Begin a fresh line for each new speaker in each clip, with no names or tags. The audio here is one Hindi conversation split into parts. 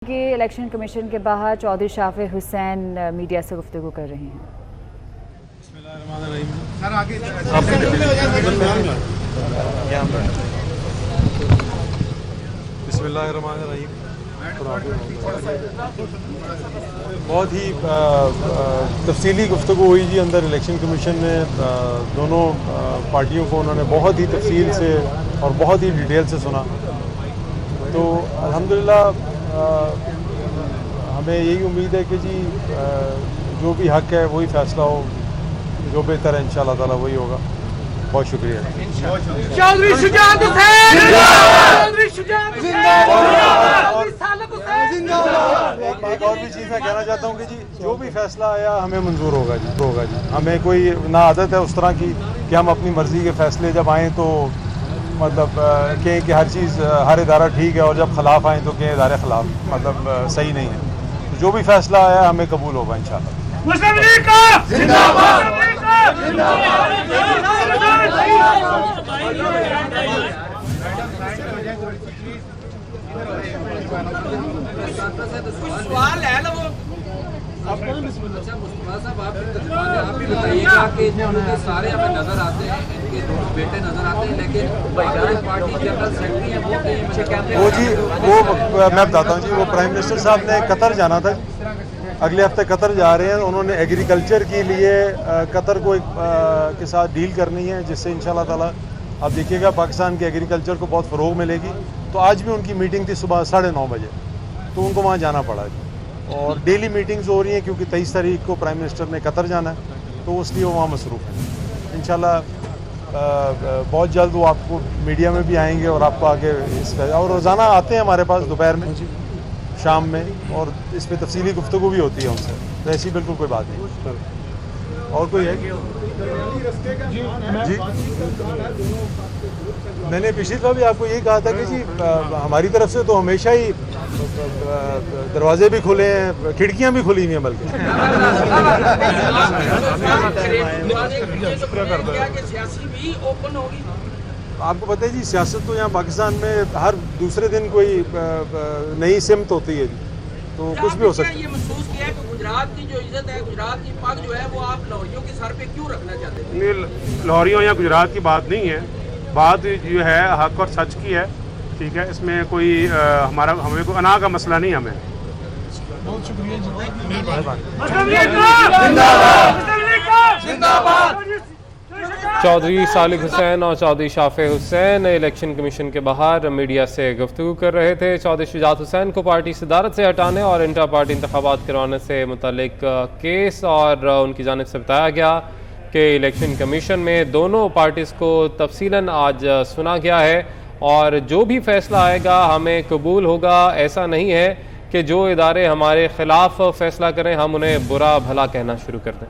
के इलेक्शन कमीशन के बाहर चौधरी शाफे हुसैन मीडिया से गुफ्तगू कर रहे हैं।
बिस्मिल्लाहिर्रहमानिर्रहीम। बहुत ही तफसीली गुफ्तगू हुई जी अंदर इलेक्शन कमीशन ने। दोनों पार्टियों को उन्होंने बहुत ही तफसील से और बहुत ही डिटेल से सुना। तो अल्हम्दुलिल्लाह हमें यही उम्मीद है कि जी जो भी हक है वही फैसला हो, जो बेहतर है इंशाअल्लाह ताला वही होगा। बहुत शुक्रिया।
चौधरी शुजात हुसैन चौधरी शुजात
एक और भी चीज़ मैं कहना चाहता हूँ कि जी जो भी फैसला आया हमें मंजूर होगा जी। हमें कोई ना आदत है उस तरह की कि हम अपनी मर्ज़ी के फैसले जब आएँ तो मतलब कहें कि हर चीज़ हर इदारा ठीक है और जब खिलाफ आएँ तो कहें इदारे खिलाफ, मतलब सही नहीं है। तो जो भी फैसला आया हमें कबूल होगा इंशाअल्लाह।
मुस्लिम लीग का जिंदाबाद।
सवाल है ना वो अच्छा मुस्तफा साहब आप भी बताइएगा कि इनके सारे हमें नजर आते हैं, इनके दो बेटे नजर आते हैं, लेकिन पार्टी जनरल सेक्रेटरी है वो कहते हैं
वो जी वो मैं बताता हूँ जी, वो प्राइम मिनिस्टर साहब ने कतर जाना था, अगले हफ्ते कतर जा रहे हैं। उन्होंने एग्रीकल्चर के लिए कतर को के साथ डील करनी है, जिससे इंशाल्लाह ताला आप देखिएगा पाकिस्तान के एग्रीकल्चर को बहुत फ़रोग मिलेगी। तो आज भी उनकी मीटिंग थी सुबह 9:30 बजे, तो उनको वहाँ जाना पड़ा जी। और डेली मीटिंग्स हो रही हैं क्योंकि 23 तारीख को प्राइम मिनिस्टर ने कतर जाना है, तो इसलिए वो वहाँ मसरूफ़ हैं। इंशाल्लाह बहुत जल्द वो आपको मीडिया में भी आएंगे और आपको आगे इसका, और रोज़ाना आते हैं हमारे पास दोपहर में शाम में, और इस पर तफसीली गुफ्तगू भी होती है उनसे। तो ऐसी बिल्कुल कोई बात नहीं। और कोई है जी? मैंने पिछली दफ़ा भी आपको यही कहा था कि जी हमारी तरफ से तो हमेशा ही दरवाजे भी खुले हैं, खिड़कियां भी खुली हुई हैं बल्कि। आपको पता है जी सियासत तो यहाँ पाकिस्तान में हर दूसरे दिन कोई नई सिमत होती है जी, तो कुछ भी हो सकता है।
ये महसूस किया है कि गुजरात की जो इज्जत है, गुजरात की पग जो है वो आप लाहौरियों के सर पे क्यों रखना चाहते हैं?
लाहौरियों या गुजरात की बात नहीं है, बात जो है हक और सच की है, ठीक है। इसमें कोई हमें कोई अना का मसला नहीं हमें।
बहुत शुक्रिया
चौधरी सालिक हुसैन और चौधरी शाफे हुसैन इलेक्शन कमीशन के बाहर मीडिया से गुफ्तगू कर रहे थे। चौधरी शुजात हुसैन को पार्टी सदारत से हटाने और इंटर पार्टी इंतखाबात करवाने से मुतल्लिक केस और उनकी जानिब से बताया गया कि इलेक्शन कमीशन में दोनों पार्टीज़ को तफसीलन आज सुना गया है और जो भी फैसला आएगा हमें कबूल होगा। ऐसा नहीं है कि जो इदारे हमारे ख़िलाफ़ फ़ैसला करें हम उन्हें बुरा भला कहना शुरू कर दें।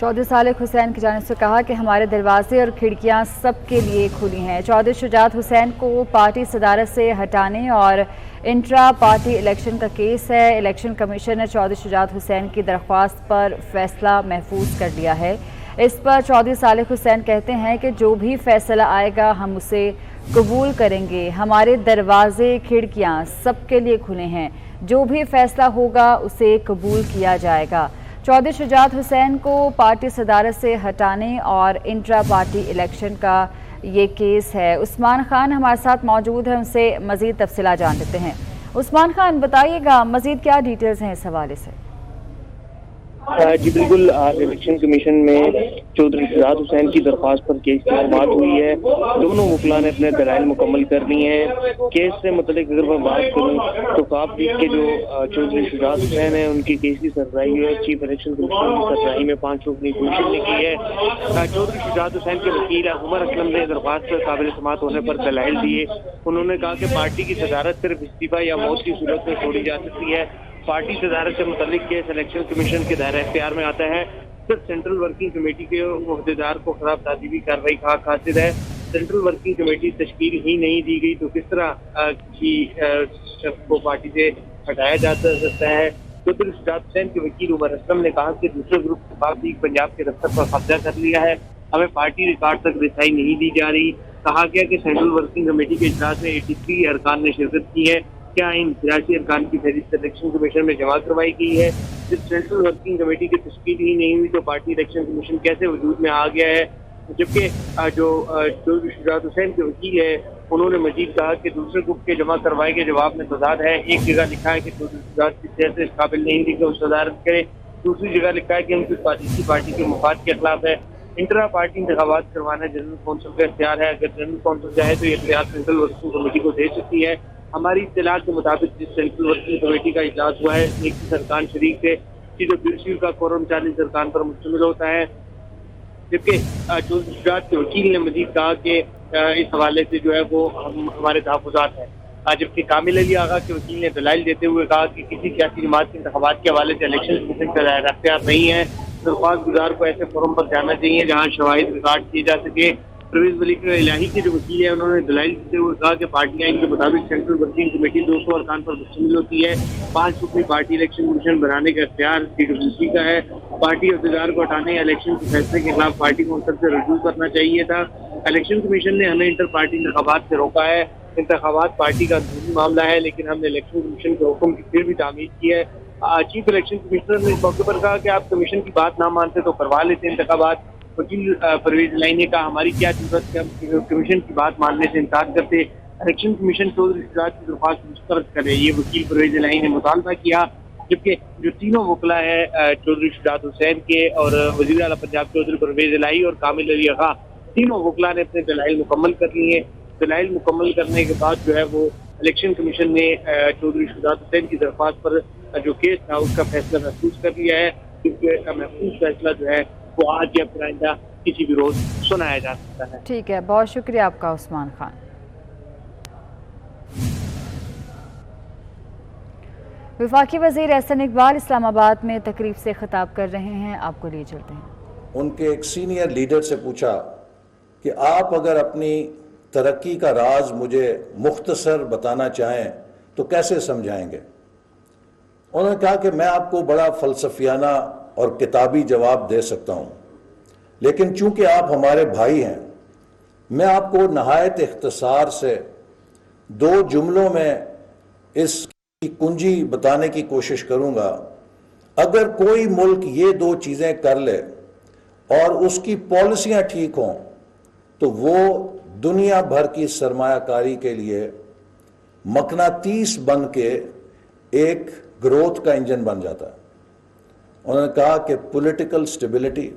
चौधरी सालिक हुसैन की जानिब से कहा कि हमारे दरवाजे और खिड़कियां सबके लिए खुली हैं। चौधरी शुजात हुसैन को पार्टी सदारत से हटाने और इंट्रा पार्टी इलेक्शन का केस है। इलेक्शन कमीशन ने चौधरी शुजात हुसैन की दरख्वास्त पर फैसला महफूज कर लिया है। इस पर चौधरी सालिक हुसैन कहते हैं कि जो भी फैसला आएगा हम उसे कबूल करेंगे। हमारे दरवाजे खिड़कियां सबके लिए खुले हैं, जो भी फैसला होगा उसे कबूल किया जाएगा। चौधरी शुजात हुसैन को पार्टी सदारत से हटाने और इंट्रा पार्टी इलेक्शन का ये केस है। उस्मान खान हमारे साथ मौजूद हैं, उनसे मज़ीद तफसीला जान लेते हैं। उस्मान खान बताइएगा मज़ीद क्या डिटेल्स हैं इस हवाले से?
जी बिल्कुल, इलेक्शन कमीशन में चौधरी शुजात हुसैन की दरख्वास्त पर केस की समाअत हुई है। दोनों वकला ने अपने दलाइल मुकम्मल कर लिए हैं। केस से मतलब अगर मैं बात करूँ तो काफ लीग के जो चौधरी शुजात हुसैन है उनकी केस की सरबराही है चीफ इलेक्शन कमीशन की सरबराही में 5 रुकनी कमीशन ने की है। चौधरी शुजात हुसैन के वकील उमर असलम ने दरख्वास्त पर काबिल समाअत होने पर दलाइल दिए। उन्होंने कहा कि पार्टी की सदारत सिर्फ इस्तीफा या मौत की सूरत में छोड़ी जा सकती है। पार्टी सदारत से मुतल्लिक केस इलेक्शन कमीशन के दायरे इख्तियार में आता है। सिर्फ सेंट्रल वर्किंग कमेटी के अहदेदार को खराब ताजीबी कार्रवाई का हक हासिल है। सेंट्रल वर्किंग कमेटी तश्कील ही नहीं दी गई तो किस तरह की शख्स को पार्टी से हटाया जा सकता है। चौधरी शुजात हुसैन के वकील उमर असलम ने कहा कि दूसरे ग्रुप वफाक लीग पंजाब के दफ्तर पर कब्जा कर लिया है, हमें पार्टी रिकॉर्ड तक रिसाई नहीं दी जा रही। कहा गया कि सेंट्रल वर्किंग कमेटी के इजलास में 83 अरकान ने शिरकत की है। क्या इन सियासी अरकान की फहरिस्त इलेक्शन कमीशन में जमा करवाई गई है? जब सेंट्रल वर्किंग कमेटी की तश्कील ही नहीं हुई तो पार्टी इलेक्शन कमीशन कैसे वजूद में आ गया है? जबकि जो चौधरी शुजात हुसैन के वकील है उन्होंने मजीद कहा कि दूसरे ग्रुप के जमा करवाए के जवाब में तजाद है। एक जगह लिखा है कि चौधरी शुजात की सियासत इस काबिल नहीं थी कि वो सदारत करे, दूसरी जगह लिखा है कि उनकी पार्टी के मुफाद के खिलाफ है। इंटरा पार्टी इंतखाबात करवाना जनरल कौंसिल का इख्तियार है, अगर जनरल कौंसिल चाहे तो ये इख्तियार सेंट्रल वर्किंग कमेटी को दे सकती है। हमारी इत्तला के मुताबिक जिस सेंट्रल वर्किंग कमेटी का इजलास हुआ है 21 अरकान शरीक थे, सीधे का कोरम 40 अरकान पर मुश्तमिल होता है। जबकि चौधरी शुजात के वकील ने मजीद कहा कि इस हवाले से जो है वो हमारे तहफ़्फ़ुज़ात हैं। जबकि कामिल अली आगा के वकील ने दलाइल देते हुए कहा कि किसी सियासी जमात के इंतखाबात के हवाले से इलेक्शन कमीशन का अख्तियार नहीं है। दरख्वास्त गुजार को ऐसे फोरम पर जाना चाहिए जहाँ शवाहिद रिकॉर्ड किए जा सके। परवेज मलिक इलाही के जो वकील है उन्होंने दलाइल देते हुए कहा कि पार्टी आइन के मुताबिक सेंट्रल वर्किंग कमेटी 200 अरकान पर मुश्तमिल होती है। 5 रुकनी पार्टी इलेक्शन कमीशन बनाने का इख्तियार CWC का है। पार्टी अहदेदार को हटाने या इलेक्शन के फैसले के खिलाफ पार्टी कौंसिल से रजू करना चाहिए था। इलेक्शन कमीशन ने हमें इंटर पार्टी इंतखाबात से रोका है। इंतखाबात पार्टी का अंदरूनी मामला है, लेकिन हमने इलेक्शन कमीशन के हुक्म की फिर भी तामील की है। चीफ इलेक्शन कमिश्नर ने इस मौके पर कहा कि आप कमीशन की बात ना मानते तो करवा लेते इंतखाबात। वकील परवेज इलाही ने कहा हमारी क्या जरूरत है, हम कमीशन की बात मानने से इनकार करते। इलेक्शन कमीशन चौधरी शुजात की दरख्वास्त मुस्तरद करे, ये वकील परवेज इलाही ने मुतालबा किया। जबकि जो तीनों वकला है चौधरी शुजात हुसैन के और वज़ीर आला पंजाब चौधरी परवेज इलाही और कामिल अली आगा, तीनों वकला ने अपने दलाइल मुकम्मल कर लिए। दलाइल मुकम्मल करने के बाद जो है वो इलेक्शन कमीशन ने चौधरी शुजात हुसैन की दरख्वास्त पर जो केस था उसका फैसला महफूज कर लिया है। क्योंकि महफूज फैसला जो है वो आज या फिर आइंदा किसी भी रोज सुनाया जा सकता है।
ठीक है, बहुत शुक्रिया आपका उस्मान खान। वफाकी वज़ीर एहसन इकबाल इस्लामाबाद में तकरीब से खिताब कर रहे हैं, आपको लिए चलते हैं।
उनके एक सीनियर लीडर से पूछा कि आप अगर अपनी तरक्की का राज मुझे मुख्तसर बताना चाहें तो कैसे समझाएंगे? उन्होंने कहा कि मैं आपको बड़ा फ़लसफियाना और किताबी जवाब दे सकता हूं, लेकिन चूंकि आप हमारे भाई हैं, मैं आपको नहायत इख्तिसार से 2 जुमलों में इसकी कुंजी बताने की कोशिश करूंगा। अगर कोई मुल्क ये 2 चीज़ें कर ले और उसकी पॉलिसियां ठीक हों तो वो दुनिया भर की सरमायाकारी के लिए मकनातीस बन के एक ग्रोथ का इंजन बन जाता है। उन्होंने कहा कि पॉलिटिकल स्टेबिलिटी,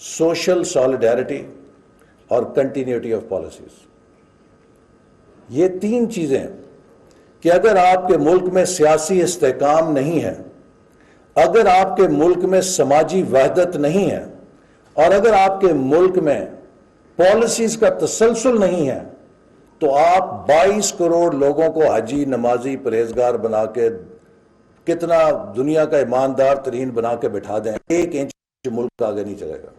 सोशल सॉलिडारिटी और कंटिन्यूटी ऑफ पॉलिसीज, ये 3 चीजें कि अगर आपके मुल्क में सियासी इस्तेकाम नहीं है, अगर आपके मुल्क में समाजी वहदत नहीं है और अगर आपके मुल्क में पॉलिसीज का तसलसल नहीं है तो आप 22 करोड़ लोगों को हाजी, नमाजी, परहेजगार बना के कितना दुनिया का ईमानदार तरीन बना के बिठा दें, 1 इंच मुल्क आगे नहीं चलेगा।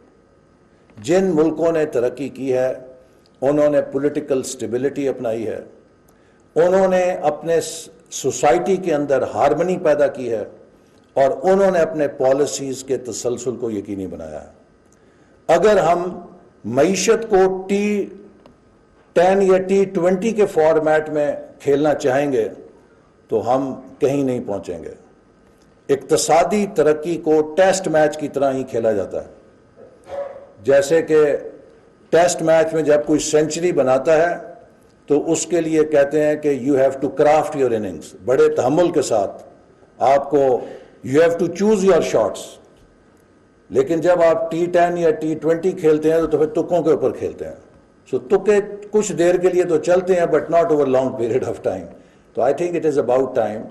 जिन मुल्कों ने तरक्की की है उन्होंने पॉलिटिकल स्टेबिलिटी अपनाई है, उन्होंने अपने सोसाइटी के अंदर हार्मनी पैदा की है और उन्होंने अपने पॉलिसीज के तसलसल को यकीनी बनाया है। अगर हम मईशत को T10 या T20 के फॉर्मेट में खेलना चाहेंगे तो हम कहीं नहीं पहुंचेंगे। इक्तसादी तरक्की को टेस्ट मैच की तरह ही खेला जाता है। जैसे कि टेस्ट मैच में जब कोई सेंचुरी बनाता है तो उसके लिए कहते हैं कि you have to craft your innings, बड़े तहम्मुल के साथ आपको you have to choose your shots. लेकिन जब आप T10 या T20 खेलते हैं तो फिर तुक्कों के ऊपर खेलते हैं। सो तुक्के कुछ देर के लिए तो चलते हैं but not over long period of time. तो I think it is about time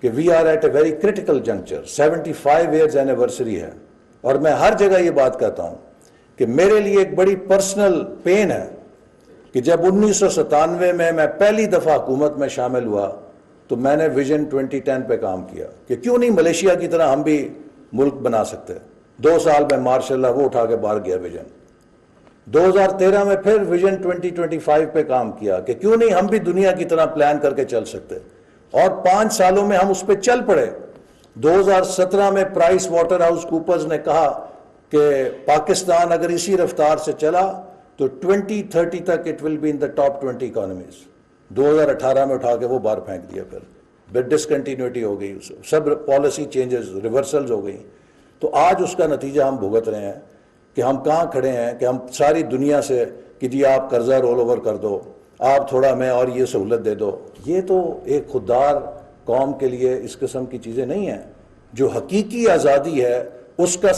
कि we are at a very critical juncture. 75 years anniversary है और मैं हर जगह ये बात कहता हूं कि मेरे लिए एक बड़ी पर्सनल पेन है कि जब 1997 में मैं पहली दफा हुकूमत में शामिल हुआ तो मैंने विजन 2010 पे काम किया कि क्यों नहीं मलेशिया की तरह हम भी मुल्क बना सकते। 2 साल में मार्शाल्लाह वो उठा के बाहर गया विजन। 2013 में फिर विजन 2025 पे काम किया कि क्यों नहीं हम भी दुनिया की तरह प्लान करके चल सकते, और 5 सालों में हम उस पर चल पड़े। 2017 में प्राइस वाटर हाउस कूपर्स ने कहा कि पाकिस्तान अगर इसी रफ्तार से चला तो 2030 तक it will be in the top 20 economies. 2018 में उठा के वो बाहर फेंक दिया, फिर डिसकंटिन्यूटी हो गई, सब पॉलिसी चेंजेस रिवर्सल्स हो गई। तो आज उसका नतीजा हम भुगत रहे हैं कि हम कहाँ खड़े हैं कि हम सारी दुनिया से कि जी आप कर्जा रोल ओवर कर दो, आप थोड़ा हमें और ये सहूलत दे दो। ये तो एक खुददार कौम के लिए इस किस्म की चीज़ें नहीं हैं। जो हकीकी आज़ादी है उसका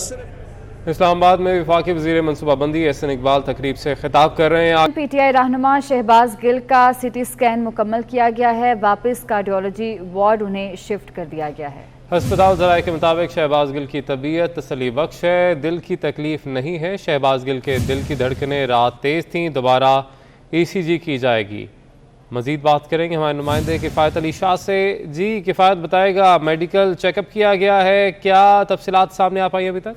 इस्लामाबाद में वफाकी वज़ीर मनसूबाबंदी एहसन इकबाल तकरीब से खिताब कर रहे हैं।
PTI रहनुमा शहबाज गिल का CT स्कैन मुकम्मल किया गया है, वापस कार्डियोलॉजी वार्ड उन्हें शिफ्ट कर दिया गया है।
अस्पताल ज़राए के मुताबिक शहबाज गिल की तबीयत तसल्ली बख्श है, दिल की तकलीफ नहीं है। शहबाज गिल के दिल की धड़कनें रात तेज़ थीं, दोबारा ECG की जाएगी। मज़ीद बात करेंगे हमारे नुमाइंदे किफ़ायत अली शाह से। जी किफ़ायत बताएगा, मेडिकल चेकअप किया गया है, क्या तफसीलात सामने आ पाई अभी तक?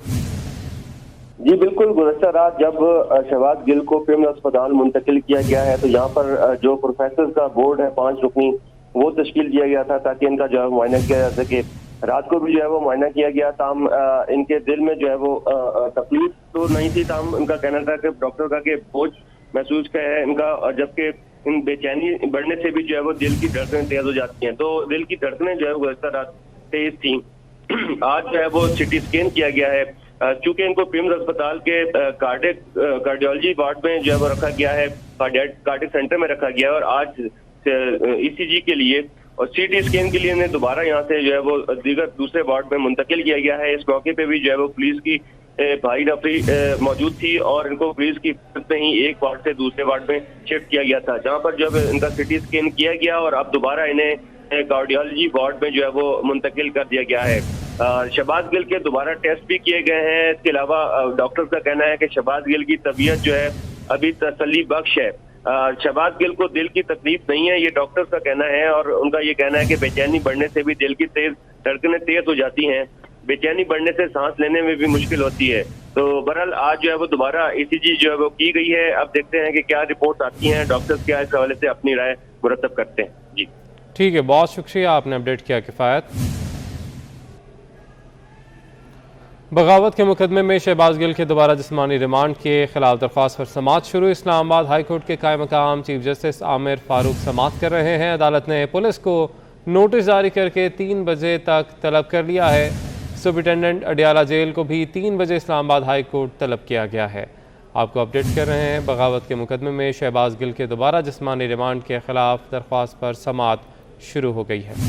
जी बिल्कुल, गुज़श्ता रात जब शहबाज गिल को प्रेम अस्पताल मुंतकिल किया गया है तो यहाँ पर जो प्रोफेसर का बोर्ड है 5 रुकनी वो तश्कील दिया गया था ताकि इनका जो है मुआयना किया जा सके। रात को भी जो है वो मुआयना किया गया, ताम इनके दिल में जो है वो तकलीफ तो नहीं थी, ताम इनका कहना था कि डॉक्टर का कि बोझ महसूस किया है इनका, जबकि इन बेचैनी बढ़ने से भी जो है वो दिल की धड़कनें तेज हो जाती हैं। तो दिल की धड़कनें जो है गुज़श्ता रात तेज थी। आज जो है वो CT स्कैन किया गया है, चूंकि इनको प्रीम्स अस्पताल के कार्डियोलॉजी वार्ड में जो है वो रखा गया है, कार्डियक सेंटर में रखा गया है, और आज ECG के लिए और CT स्कैन के लिए इन्हें दोबारा यहाँ से जो है वो दूसरे वार्ड में मुंतकिल किया गया है। इस मौके पे भी जो है वो पुलिस की भारी नफरी मौजूद थी और इनको पुलिस की मदद से ही एक वार्ड से दूसरे वार्ड में शिफ्ट किया गया था, जहाँ पर जब इनका CT स्कैन किया गया और अब दोबारा इन्हें कार्डियोलॉजी वार्ड में जो है वो मुंतकिल कर दिया गया है। शहबाज गिल के दोबारा टेस्ट भी किए गए हैं। इसके अलावा डॉक्टर का कहना है कि शहबाज गिल की तबीयत जो है अभी तसल्ली बख्श है। शहबाज गिल को दिल की तकलीफ नहीं है, ये डॉक्टर का कहना है, और उनका ये कहना है कि बेचैनी बढ़ने से भी दिल की धड़कनें तेज हो जाती हैं, बेचैनी बढ़ने से सांस लेने में भी मुश्किल होती है। तो बहरहाल आज जो है वो दोबारा ECG जो है वो की गई है। अब देखते हैं कि क्या रिपोर्ट आती हैं, डॉक्टर्स क्या इस हवाले से अपनी राय मुरतब करते हैं। जी
ठीक है, बहुत शुक्रिया, आपने अपडेट किया किफ़ायत। बगावत के मुकदमे में शहबाज गिल के दोबारा जिस्मानी रिमांड के खिलाफ दरख्वास्त पर समाअत शुरू। इस्लामाबाद हाई कोर्ट के कायम मकाम चीफ जस्टिस आमिर फारूक समाअत कर रहे हैं। अदालत ने पुलिस को नोटिस जारी करके 3 बजे तक तलब कर लिया है। सुपरिटेंडेंट अडियाला जेल को भी 3 बजे इस्लामाबाद हाई कोर्ट तलब किया गया है। आपको अपडेट कर रहे हैं, बगावत के मुकदमे में शहबाज गिल के दोबारा जिस्मानी रिमांड के खिलाफ दरख्वास्त पर समाअत शुरू हो गई है।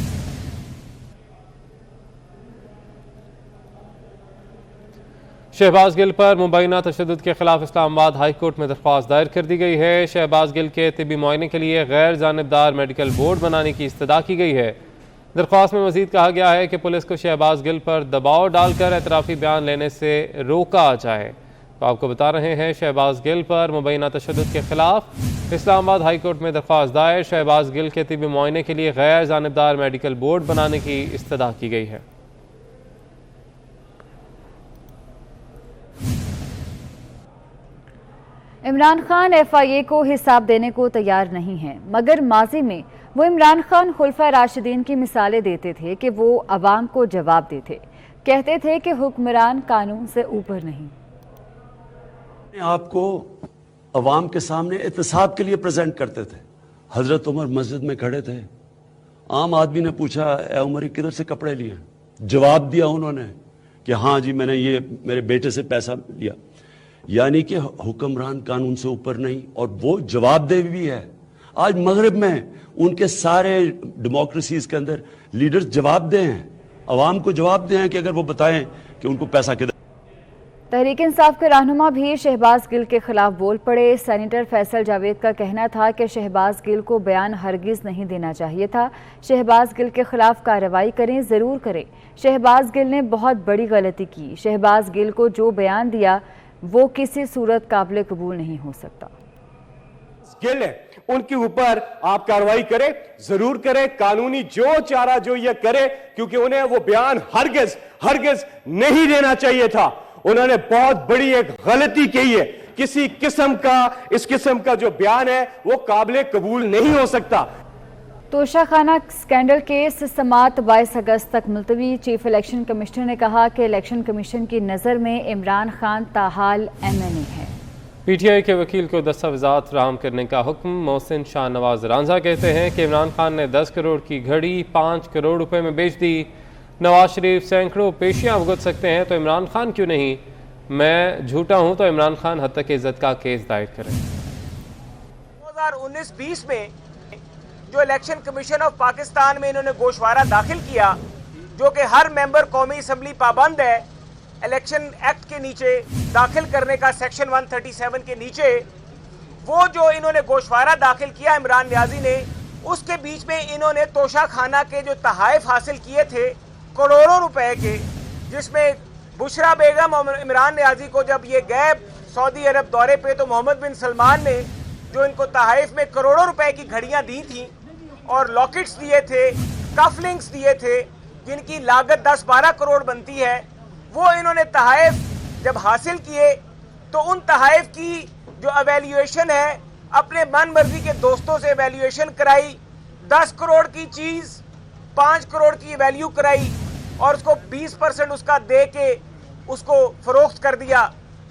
शहबाज गिल पर मुबैना तशद्दुद के खिलाफ इस्लामाबाद हाई कोर्ट में दरख्वास्त दायर कर दी गई है। शहबाज गिल के तिब्बी मुआयने के लिए गैर जानिबदार मेडिकल बोर्ड बनाने की इस्तदा की गई है। दरख्वास्त में मजीद कहा गया है कि पुलिस को शहबाज गिल पर दबाव डालकर एतराफ़ी बयान लेने से रोका जाए। तो आपको बता रहे हैं, शहबाज गिल पर मुबैना तशद्दुद के खिलाफ इस्लामाबाद हाई कोर्ट में दरख्वास्त दायर। शहबाज गिल के तिब्बी मुआयने के लिए गैर जानिबदार मेडिकल बोर्ड बनाने की इस्तदा की गई है।
इमरान खान FIA को हिसाब देने को तैयार नहीं है, मगर माजी में वो इमरान खान खुलफा राशिदीन की मिसालें देते थे कि वो अवाम को जवाब देते, कहते थे कि हुक्मरान कानून से ऊपर नहीं।
आपको अवाम के सामने एहतसाब के लिए प्रेजेंट करते थे। हजरत उमर मस्जिद में खड़े थे, आम आदमी ने पूछा ए उमर किधर से कपड़े लिए? जवाब दिया उन्होंने कि हाँ जी मैंने ये मेरे बेटे से पैसा लिया। यानी कि हुक्मरान कानून से ऊपर नहीं, और वो जवाबदेह भी है। आज मगरिब में उनके सारे डेमोक्रेसीज के अंदर लीडर्स जवाबदेह हैं, अवाम को जवाबदेह हैं कि अगर वो बताएं कि उनको पैसा किधर।
तहरीक इंसाफ के रहनुमा भी शहबाज गिल के खिलाफ बोल पड़े। सेनेटर फैसल जावेद का कहना था कि शहबाज गिल को बयान हरगिज नहीं देना चाहिए था। शहबाज गिल के खिलाफ कार्रवाई करें, जरूर करें। शहबाज गिल ने बहुत बड़ी गलती की। शहबाज गिल को जो बयान दिया वो किसी सूरत काबिल कबूल नहीं हो सकता।
गिल है, उनके ऊपर आप कार्रवाई करें, जरूर करें, कानूनी जो चारा जो ये करे, क्योंकि उन्हें वो बयान हरगिज नहीं देना चाहिए था। उन्होंने बहुत बड़ी एक गलती की है। किसी किस्म का इस किस्म का जो बयान है वो काबिल कबूल नहीं हो सकता।
तोशाखाना स्कैंडल केस समाअत 22 अगस्त तक मुलतवी। चीफ इलेक्शन कमिश्नर ने कहा कि इलेक्शन कमीशन की नज़र में इमरान खान ताहाल MNA है।
पीटीआई के वकील को दस्तावेजात फराहम करने का हुक्म। मोहसिन शाह नवाज रांझा कहते हैं कि इमरान खान ने 10 करोड़ की घड़ी 5 करोड़ रुपए में बेच दी। नवाज शरीफ सैकड़ों पेशियां भुगत सकते हैं तो इमरान खान क्यों नहीं? मैं झूठा हूं तो इमरान खान हद तक इज्जत का केस दायर करें।
2019-20 में जो इलेक्शन कमीशन ऑफ पाकिस्तान में इन्होंने गोशवारा दाखिल किया, जो कि हर मेंबर कौमी असम्बली पाबंद है इलेक्शन एक्ट के नीचे दाखिल करने का, सेक्शन 137 के नीचे, वो जो इन्होंने गोशवारा दाखिल किया इमरान न्याजी ने, उसके बीच में इन्होंने तोशा खाना के जो तहाइफ हासिल किए थे करोड़ों रुपए के, जिसमें बुशरा बेगम और इमरान न्याजी को जब ये गए सऊदी अरब दौरे पे तो मोहम्मद बिन सलमान ने जो इनको तहाइफ में करोड़ों रुपए की घड़ियां दी थी और लॉकेट्स दिए थे, कफलिंग्स दिए थे, जिनकी लागत 10-12 करोड़ बनती है, वो इन्होंने तहाइफ जब हासिल किए तो उन तहाइफ की जो एवेल्यूएशन है अपने मन मर्जी के दोस्तों से एवेल्यूएशन कराई, 10 करोड़ की चीज 5 करोड़ की वैल्यू कराई और उसको 20% उसका दे के उसको फरोख्त कर दिया,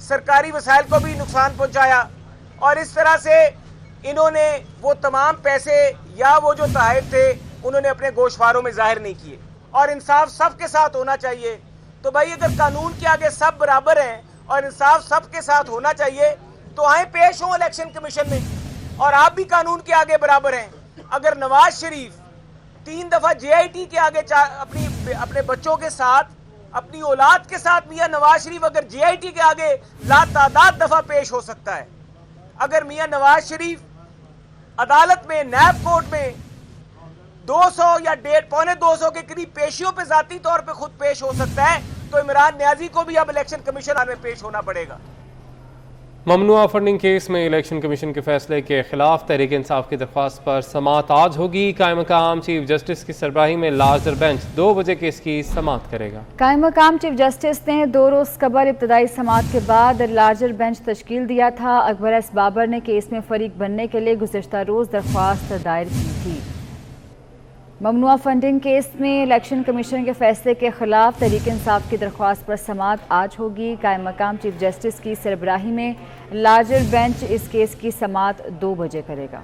सरकारी वसाइल को भी नुकसान पहुंचाया। और इस तरह से इन्होंने वो तमाम पैसे या वो जो तहाइफ थे उन्होंने अपने गोशवारों में जाहिर नहीं किए। और इंसाफ सबके साथ होना चाहिए। तो भाई अगर कानून के आगे सब बराबर हैं और इंसाफ सबके साथ होना चाहिए तो आए पेश हो इलेक्शन कमीशन में, और आप भी कानून के आगे बराबर हैं। अगर नवाज शरीफ 3 दफा JIT के आगे अपने बच्चों के साथ, अपनी औलाद के साथ, मियां नवाज शरीफ अगर JIT के आगे लातादाद दफा पेश हो सकता है, अगर मियां नवाज शरीफ अदालत में, नैब कोर्ट में 200 या 150-200 के करीब पेशियों पे जाती तौर पे खुद पेश हो सकता है, तो इमरान न्याजी को भी अब इलेक्शन कमीशन में पेश होना पड़ेगा।
ममनुआ फंडिंग केस में इलेक्शन कमीशन के फैसले के खिलाफ तहरीक इंसाफ की दरख्वास्त पर समाअत आज होगी। कायम मकाम चीफ जस्टिस की सरबराही में लार्जर बेंच 2 बजे केस की समाअत करेगा। कायम मकाम चीफ जस्टिस ने 2 रोज कबल इब्तदाई समाअत के बाद लार्जर बेंच तश्कील दिया था। अकबर एस बाबर ने केस में फरीक बनने के लिए गुज़िश्ता रोज दरख्वास्त दायर की थी। ममनुआ फंडिंग केस में इलेक्शन कमीशन के फैसले के खिलाफ तहरीक इंसाफ की दरख्वास्त पर समाअत आज होगी। कायम मकाम चीफ जस्टिस की सरबराही में लार्जर बेंच इस केस की समाअत 2 बजे करेगा।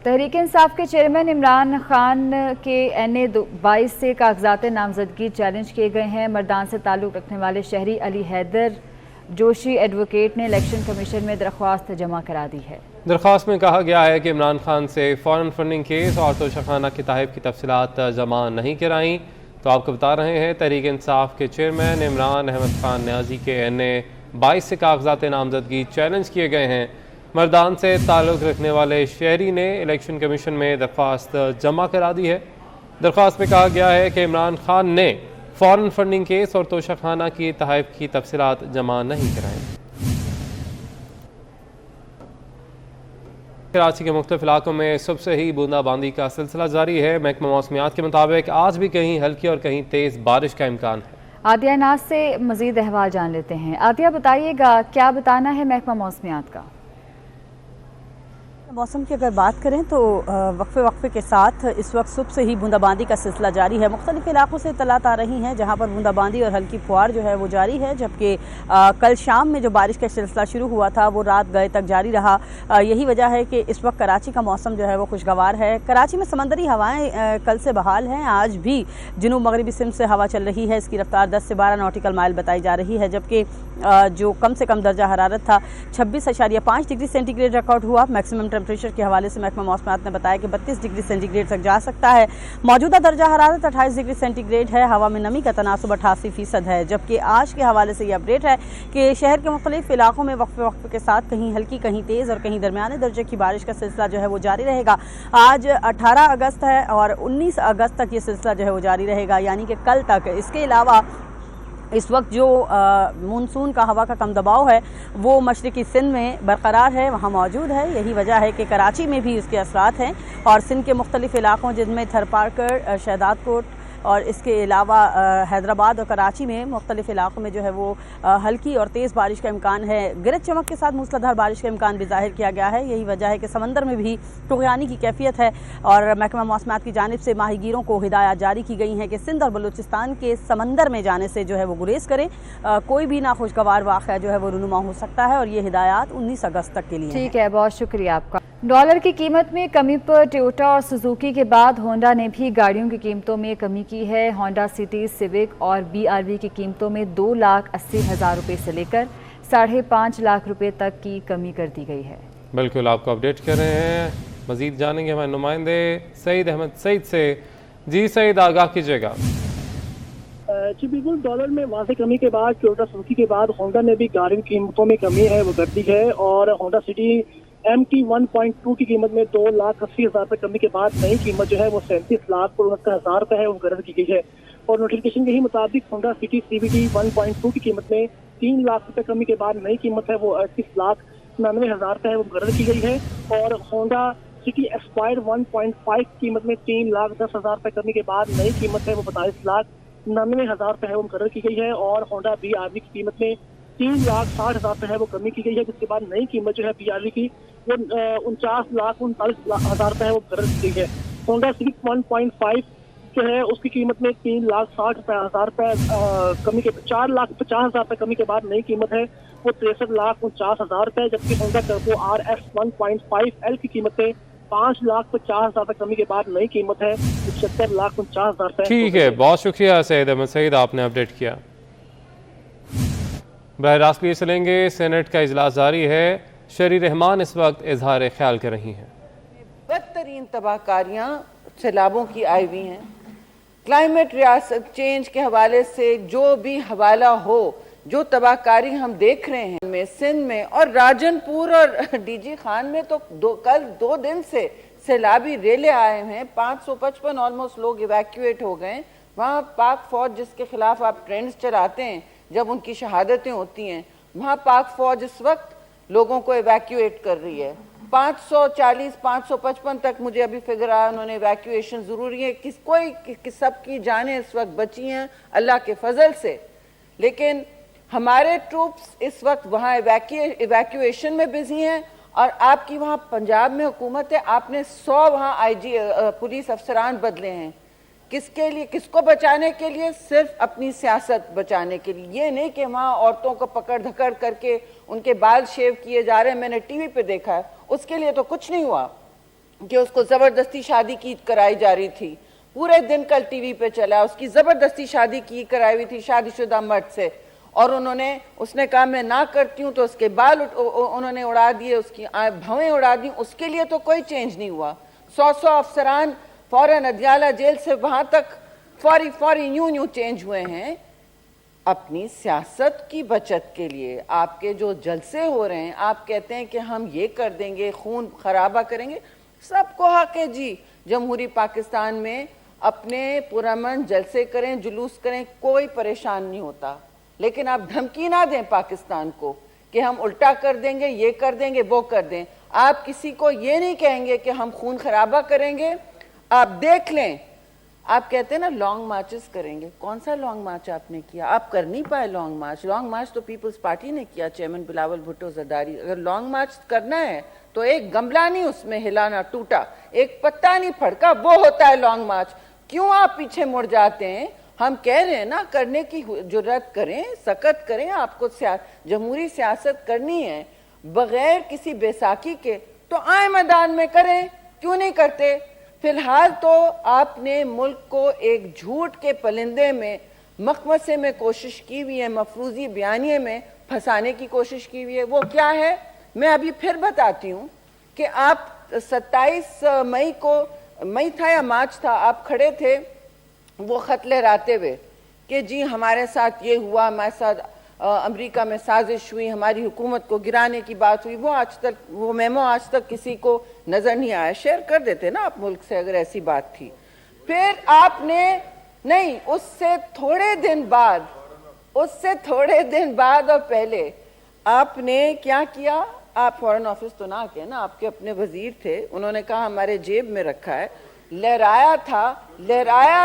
तहरीक इंसाफ के चेयरमैन इमरान खान के NA 22 से कागजात नामजदगी चैलेंज किए गए हैं। मर्दान से ताल्लुक़ रखने वाले शहरी अली हैदर जोशी एडवोकेट ने इलेक्शन कमीशन में दरख्वास्त जमा करा दी है। दरख्वास्त में कहा गया है कि इमरान खान से फॉरेन फंडिंग केस और तोशाखाना की तहफ़ की तफसीलात जमा नहीं कराई। तो आपको बता रहे हैं तहरीक इंसाफ के चेयरमैन इमरान अहमद खान न्याजी के NA 22 से कागजात नामजदगी चैलेंज किए गए हैं। मर्दान से ताल्लुक़ रखने वाले शहरी ने इलेक्शन कमीशन में दरख्वास्त जमा करा दी है। दरख्वास्त में कहा गया है कि इमरान खान ने फॉरेन फंडिंग केस और तोशाखाना की तहफ़ की तफसीलात जमा नहीं कराई। कराची के मुख्तलिफ इलाकों में सुबह से ही बूंदाबांदी का सिलसिला जारी है। महकमा मौसमियात के मुताबिक आज भी कहीं हल्की और कहीं तेज़ बारिश का इम्कान है। आदिया नाज से मज़ीद अहवाल जान लेते हैं। आदिया, बताइएगा क्या बताना है महकमा मौसमियात का?
मौसम की अगर बात करें तो वक्फे के साथ इस वक्त सुबह से ही बूंदाबांदी का सिलसिला जारी है। मुख्तलिफ इलाकों से इत्तलात आ रही हैं जहां पर बूंदाबांदी और हल्की फुहार जो है वो जारी है, जबकि कल शाम में जो बारिश का सिलसिला शुरू हुआ था वो रात गए तक जारी रहा। यही वजह है कि इस वक्त कराची का मौसम जो है वो खुशगवार है। कराची में समंदरी हवाएँ कल से बहाल हैं। आज भी जनूब मगरबी सिमत से हवा चल रही है। इसकी रफ्तार 10 से 12 नॉटिकल माइल बताई जा रही है, जबकि जो कम से कम दर्जा हरारत था 26.5 डिग्री सेंटीग्रेड रिकॉर्ड हुआ। मैक्सिमम टेम्परेचर के हवाले से महकमा मौसमियात ने बताया कि 32 डिग्री सेंटीग्रेड तक जा सकता है। मौजूदा दर्जा हरारत 28 डिग्री सेंटीग्रेड है। हवा में नमी का तनासुब 88% है। जबकि आज के हवाले से ये अपडेट है कि शहर के मुख्तलिफ इलाकों में वक्फे के साथ कहीं हल्की, कहीं तेज़ और कहीं दरमियाने दर्जे की बारिश का सिलसिला जो है वो जारी रहेगा। आज 18 अगस्त है और 19 अगस्त तक ये सिलसिला जो है वो जारी रहेगा, यानी कि कल तक। इसके अलावा इस वक्त जो मानसून का हवा का कम दबाव है वो मशरक़ी सिंध में बरकरार है, वहाँ मौजूद है। यही वजह है कि कराची में भी इसके असरात हैं और सिंध के मुख्तलिफ इलाकों जिनमें थरपारकर, शहदादकोट, और इसके अलावा हैदराबाद और कराची में मुख्तलिफ इलाकों में जो है वो हल्की और तेज़ बारिश का इम्कान है। गरज चमक के साथ मूसलाधार बारिश का इम्कान भी जाहिर किया गया है। यही वजह है कि समंदर में भी तुग़यानी की कैफियत है और महकमा मौसमात की जानिब से माहीगीरों को हिदायत जारी की गई हैं कि सिंध और बलूचिस्तान के समंदर में जाने से जो है वो गुरेज करें। कोई भी नाखुशगवार वाक़या जो है वो रुनुमा हो सकता है और ये हिदायत 19 अगस्त तक के लिए।
ठीक है, बहुत शुक्रिया आपका। डॉलर की कीमत में कमी पर टोयोटा और सुजुकी के बाद होंडा ने भी गाड़ियों की कीमतों में कमी की है। होंडा सिटी, सिविक और BRV की कीमतों में 2,80,000 रुपये से लेकर 5.5 लाख रुपए तक की कमी कर दी गई है।
बिल्कुल, आपको अपडेट कर रहे हैं। मजीद जानेंगे हमारे नुमाइंदे सईद अहमद सईद से। जी सईद, आगाह कीजिएगा।
जी बिल्कुल, डॉलर में वाज़ेह कमी के बाद टोयोटा सुजुकी के बाद होंडा ने भी गाड़ियों की कीमतों में कमी है वो कर दी है और होंडा सिटी MT 1.2 की कीमत में 2,80,000 रुपये कमी के बाद नई कीमत जो है वो 37,69,000 रुपये है वो मुकर्रर की गई है। और नोटिफिकेशन के ही मुताबिक होंडा सिटी CVT 1.2 की कीमत में 3 लाख रुपये कमी के बाद नई कीमत है वो 38,99,000 रुपये है वो मुकर्रर की गई है। और होंडा सिटी एक्सपायर्ड 1.5 की कीमत में 3,10,000 रुपये कमी के बाद नई कीमत है वो 42,99,000 रुपये है वो मुकर्रर की गई है। और होंडा BRV की कीमत में 3,60,000 रुपये है वो कमी की गई है, जिसके बाद नई कीमत जो है BRV की वो 49,39,000 रुपये है वो मुकर्रर की गई है। होंडा सिविक 1.5 जो है उसकी कीमत में 3,60,000 रुपये कमी के 4,50,000 रुपये कमी के बाद नई कीमत है वो 63,49,000 रुपये, जबकि होंडा टर्बो RS 1.5L की कीमत है 5,50,000 रुपये कमी के बाद नई कीमत है 75,49,000 रुपये।
ठीक है, बहुत शुक्रिया सईद अहमद सईद, आपने अपडेट किया। बहरास्त लिए चलेंगे। सेनेट का इजलास जारी है। शरी रहमान इस वक्त इजहार ख्याल कर रही हैं।
बदतरीन तबाहकारियाँ सैलाबों की आई हुई हैं। क्लाइमेट रियासत चेंज के हवाले से जो भी हवाला हो, जो तबाहकारी हम देख रहे हैं में सिंध में और राजनपुर और DG खान में तो कल 2 दिन से सैलाबी रेले आए हैं। 555 ऑलमोस्ट लोग इवैक्यूएट हो गए। वहाँ पाक फौज जिसके खिलाफ आप ट्रेंड्स चलाते हैं जब उनकी शहादतें होती हैं, वहाँ पाक फौज इस वक्त लोगों को इवैक्यूएट कर रही है। 540 555 तक मुझे अभी फिगर आया उन्होंने इवैक्यूएशन जरूरी है। सबकी जानें इस वक्त बची हैं अल्लाह के फजल से, लेकिन हमारे ट्रूप्स इस वक्त वहाँ इवैक्यूएशन में बिजी हैं। और आपकी वहाँ पंजाब में हुकूमत है, आपने 100 वहाँ IG पुलिस अफसरान बदले हैं। किसके लिए? किसको बचाने के लिए? सिर्फ अपनी सियासत बचाने के लिए। ये नहीं कि वहाँ औरतों को पकड़ धकड़ करके उनके बाल शेव किए जा रहे हैं। मैंने टीवी पे देखा है, उसके लिए तो कुछ नहीं हुआ कि उसको जबरदस्ती शादी की कराई जा रही थी। पूरे दिन कल टीवी पे चला, उसकी जबरदस्ती शादी की कराई हुई थी शादीशुदा मर्द से, और उसने कहा मैं ना करती हूँ तो उसके बाल उन्होंने उड़ा दिए, उसकी भवें उड़ा दी। उसके लिए तो कोई चेंज नहीं हुआ। 100 अफसरान फौरन अदियाला जेल से वहां तक फौरी यूं चेंज हुए हैं अपनी सियासत की बचत के लिए। आपके जो जलसे हो रहे हैं, आप कहते हैं कि हम ये कर देंगे, खून खराबा करेंगे। सबको हक है जी जमहूरी पाकिस्तान में अपने पुरअमन जलसे करें, जुलूस करें, कोई परेशान नहीं होता। लेकिन आप धमकी ना दें पाकिस्तान को कि हम उल्टा कर देंगे, ये कर देंगे, वो कर दें। आप किसी को ये नहीं कहेंगे कि हम खून खराबा करेंगे। आप देख लें, आप कहते हैं ना लॉन्ग मार्चेस करेंगे। कौन सा लॉन्ग मार्च आपने किया? आप कर नहीं पाए लॉन्ग मार्च। लॉन्ग मार्च तो पीपल्स पार्टी ने किया, चेयरमैन बिलावल भुट्टो जरदारी। अगर लॉन्ग मार्च करना है तो एक गमला नहीं उसमें हिला ना टूटा, एक पत्ता नहीं फड़का, वो होता है लॉन्ग मार्च। क्यों आप पीछे मुड़ जाते हैं? हम कह रहे हैं ना, करने की जुर्रत करें, सकत करें। आपको जमहूरी सियासत करनी है बगैर किसी बेसाखी के, तो आए मैदान में करें। क्यों नहीं करते? फिलहाल तो आपने मुल्क को एक झूठ के परिंदे में, मखमसे में कोशिश की हुई है, मफरूजी बयानिए में फंसाने की कोशिश की हुई है। वो क्या है मैं अभी फिर बताती हूँ कि आप 27 मई को, मई था या मार्च था, आप खड़े थे वो खत लहराते हुए कि जी हमारे साथ ये हुआ, हमारे साथ अमेरिका में साजिश हुई, हमारी हुकूमत को गिराने की बात हुई। वो मेमो आज तक किसी को नजर नहीं आया। शेयर कर देते ना आप मुल्क से अगर ऐसी बात थी। फिर आपने नहीं, उससे थोड़े दिन बाद और पहले आपने क्या किया? आप फॉरेन ऑफिस तो ना के ना, आपके अपने वजीर थे, उन्होंने कहा हमारे जेब में रखा है लहराया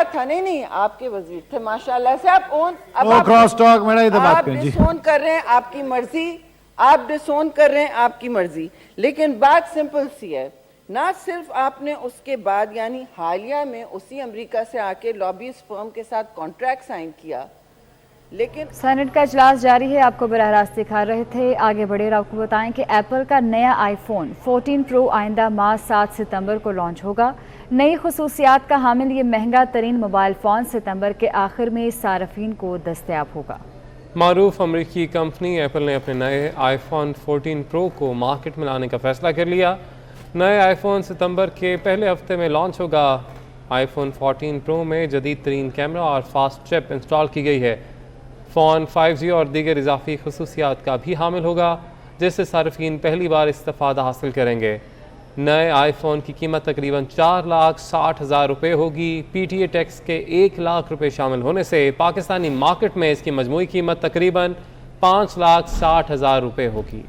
था नहीं आपके वजीर थे माशाल्लाह से। आप ओन
क्रॉस टॉक मेरा इधर बात
आप डिसोन कर रहे हैं, आपकी मर्जी, आप डिसोन कर रहे हैं, आपकी मर्जी। लेकिन बात सिंपल सी है, ना सिर्फ आपने उसके बाद यानी हालिया में उसी अमेरिका से आके लॉबीज फर्म के साथ कॉन्ट्रैक्ट साइन किया, लेकिन
सेनेट का इजलास जारी है, आपको बराह रास्त दिखा रहे थे। आगे बढ़े और आपको बताएं कि एप्पल का नया आईफोन 14 प्रो आइंदा माह 7 सितंबर को लॉन्च होगा। नई खुसूसियात का हामिल ये महंगा तरीन मोबाइल फ़ोन सितंबर के आखिर में सार्फिन को दस्तयाब होगा।
मारूफ अमरीकी कंपनी एप्पल ने अपने नए आईफोन 14 प्रो को मार्केट में लाने का फैसला कर लिया। नए आईफोन सितंबर के पहले हफ्ते में लॉन्च होगा। आईफोन 14 प्रो में जदीद तरीन कैमरा और फास्ट चिप इंस्टॉल की गई है। फ़ोन 5G और दीगर इजाफी खुसूसियात का भी हामिल होगा, जिससे सार्फिन पहली बार इस्तेफ़ादा हासिल करेंगे। नए आईफोन की कीमत तकरीबन 4,60,000 रुपये होगी। PTA टैक्स के 1 लाख रुपये शामिल होने से पाकिस्तानी मार्केट में इसकी मजमूई कीमत तकरीबन 5,60,000 रुपये होगी।